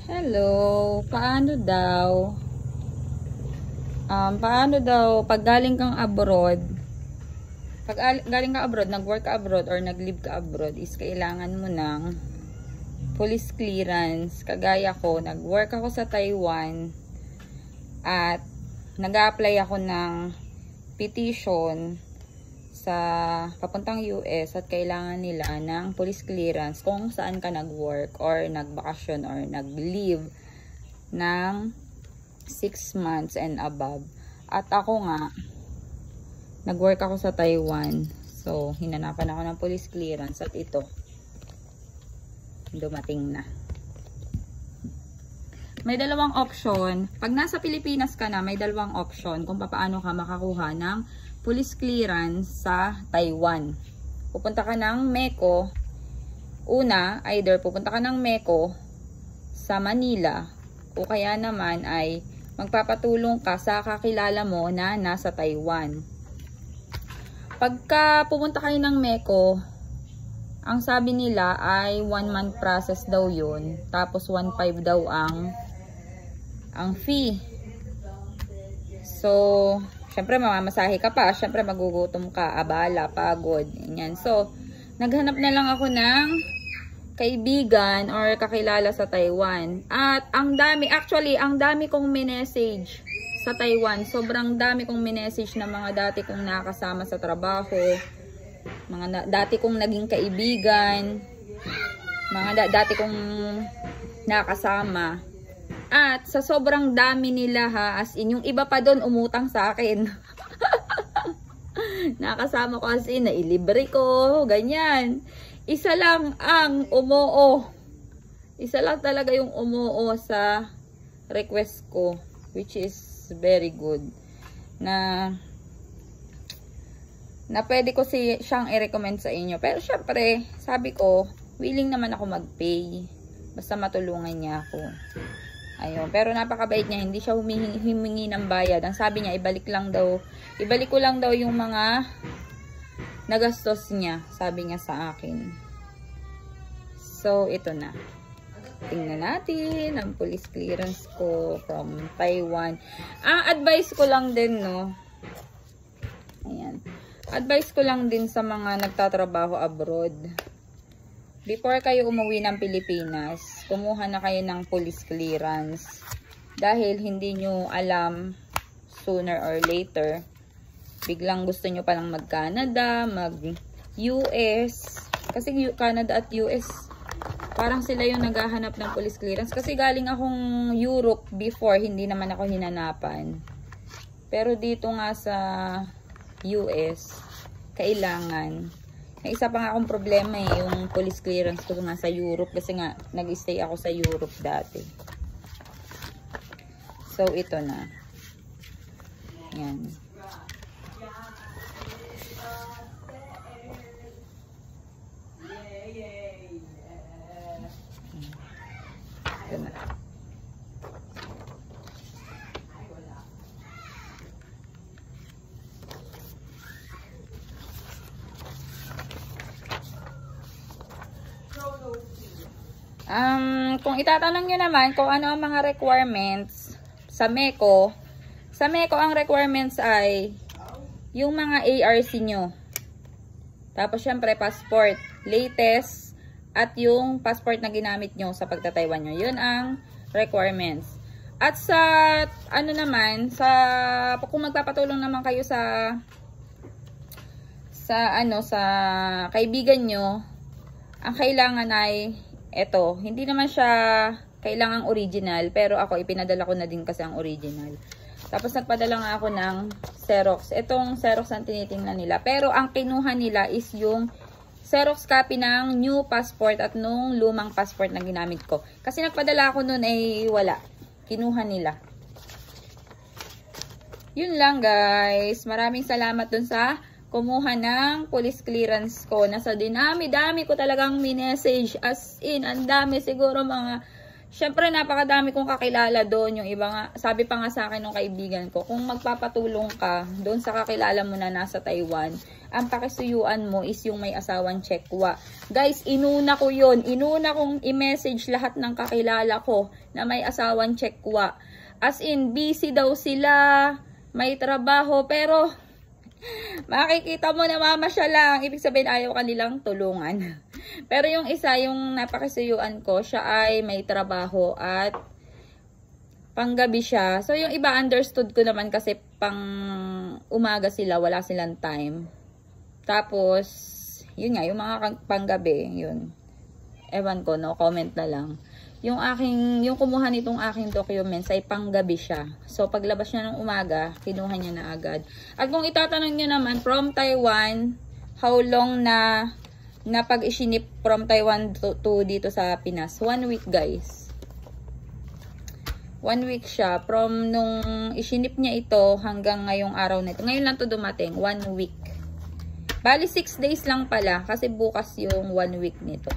Hello, paano daw pag galing kang abroad, nag-work ka abroad or nag-live ka abroad is kailangan mo ng police clearance. Kagaya ko, nag-work ako sa Taiwan at nag-a-apply ako ng petition sa papuntang US at kailangan nila ng police clearance kung saan ka nag-work or nag-vacation or nag-leave ng 6 months and above. At ako nga, nag-work ako sa Taiwan. So, hinanapan ako ng police clearance at ito, dumating na. May dalawang option. Pag nasa Pilipinas ka na, may dalawang option kung paano ka makakuha ng police clearance sa Taiwan. Pupunta ka ng MECO. Una, either pupunta ka ng MECO sa Manila o kaya naman ay magpapatulong ka sa kakilala mo na nasa Taiwan. Pagka pupunta kayo ng MECO, ang sabi nila ay 1 month process daw yun. Tapos 1.5 daw ang fee. So, syempre mamamasahe ka pa, syempre magugutom ka, abala, pagod, ganyan. So, naghanap na lang ako ng kaibigan or kakilala sa Taiwan. At ang dami kong minessage sa Taiwan. Sobrang dami kong minessage na mga dati kong nakasama sa trabaho, mga dati kong naging kaibigan, mga dati kong nakasama. At sa sobrang dami nila as in, yung iba pa doon umutang sa akin. Nakasama ko as in, nailibre ko, ganyan. Isa lang ang umuo. Isa lang talaga yung umuo sa request ko, which is very good. Na pwede ko siyang i-recommend sa inyo. Pero syempre, sabi ko, willing naman ako mag-pay. Basta matulungan niya ako. Ayun, pero napakabait niya, hindi siya humingi ng bayad. Ang sabi niya, ibalik ko lang daw yung mga nagastos niya, sabi niya sa akin. So, ito na. Tingnan natin ang police clearance ko from Taiwan. Advice ko lang din, no. Ayan. Advice ko lang din sa mga nagtatrabaho abroad. Before kayo umuwi ng Pilipinas, kumuha na kayo ng police clearance. Dahil hindi nyo alam, sooner or later, biglang gusto nyo palang mag-Canada, mag-US. Kasi Canada at US, parang sila yung naghahanap ng police clearance. Kasi galing akong Europe before, hindi naman ako hinanapan. Pero dito nga sa US, kailangan. May isa pa nga akong problema yung police clearance ko nga sa Europe kasi nga nag-stay ako sa Europe dati. So, ito na. Yan. Ito na. Kung itatanong nyo naman kung ano ang mga requirements sa MECO ang requirements ay yung mga ARC nyo. Tapos syempre passport, latest, at yung passport na ginamit nyo sa pagta-Taiwan nyo. Yun ang requirements. At sa kung magpapatulong naman kayo sa kaibigan nyo, ang kailangan ay eto, hindi naman siya kailangang original, pero ako ipinadala ko na din kasi ang original. Tapos nagpadala nga ako ng Xerox. Itong Xerox ang tinitingnan nila. Pero ang kinuha nila is yung Xerox copy ng new passport at nung lumang passport na ginamit ko. Kasi nagpadala ako nun ay wala. Kinuha nila. Yun lang guys. Maraming salamat dun sa kumuha ng police clearance ko. Nasa dinami-dami ko talagang minessage. As in, ang dami, siguro mga Syempre, napakadami kong kakilala doon. Yung iba nga, sabi pa nga sa akin ng kaibigan ko, kung magpapatulong ka doon sa kakilala mo na nasa Taiwan, ang pakisuyuan mo is yung may asawang Tsekwa. Guys, inuna ko yun. Inuna kong i-message lahat ng kakilala ko na may asawang Tsekwa. As in, busy daw sila, may trabaho, pero makikita mo na mama siya lang. Ibig sabihin, ayaw kanilang tulungan. Pero yung isa, yung napakisuyuan ko, siya ay may trabaho at panggabi siya. So, yung iba, understood ko naman kasi pang umaga sila, wala silang time. Tapos, yun nga, yung mga panggabi, yun. Ewan ko, no? Comment na lang. Yung kumuha nitong aking documents ay panggabi siya. So, paglabas niya ng umaga, kinuha niya na agad. At kung itatanong niyo naman, from Taiwan, how long na pag-isinip from Taiwan to dito sa Pinas? 1 week, guys. 1 week siya. From nung isinip niya ito hanggang ngayong araw na ito. Ngayon lang to dumating. 1 week. Bali, 6 days lang pala. Kasi bukas yung 1 week nito.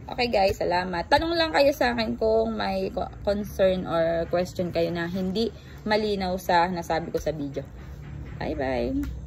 Okay guys, salamat. Tanong lang kayo sa akin kung may concern or question kayo na hindi malinaw sa nasabi ko sa video. Bye bye!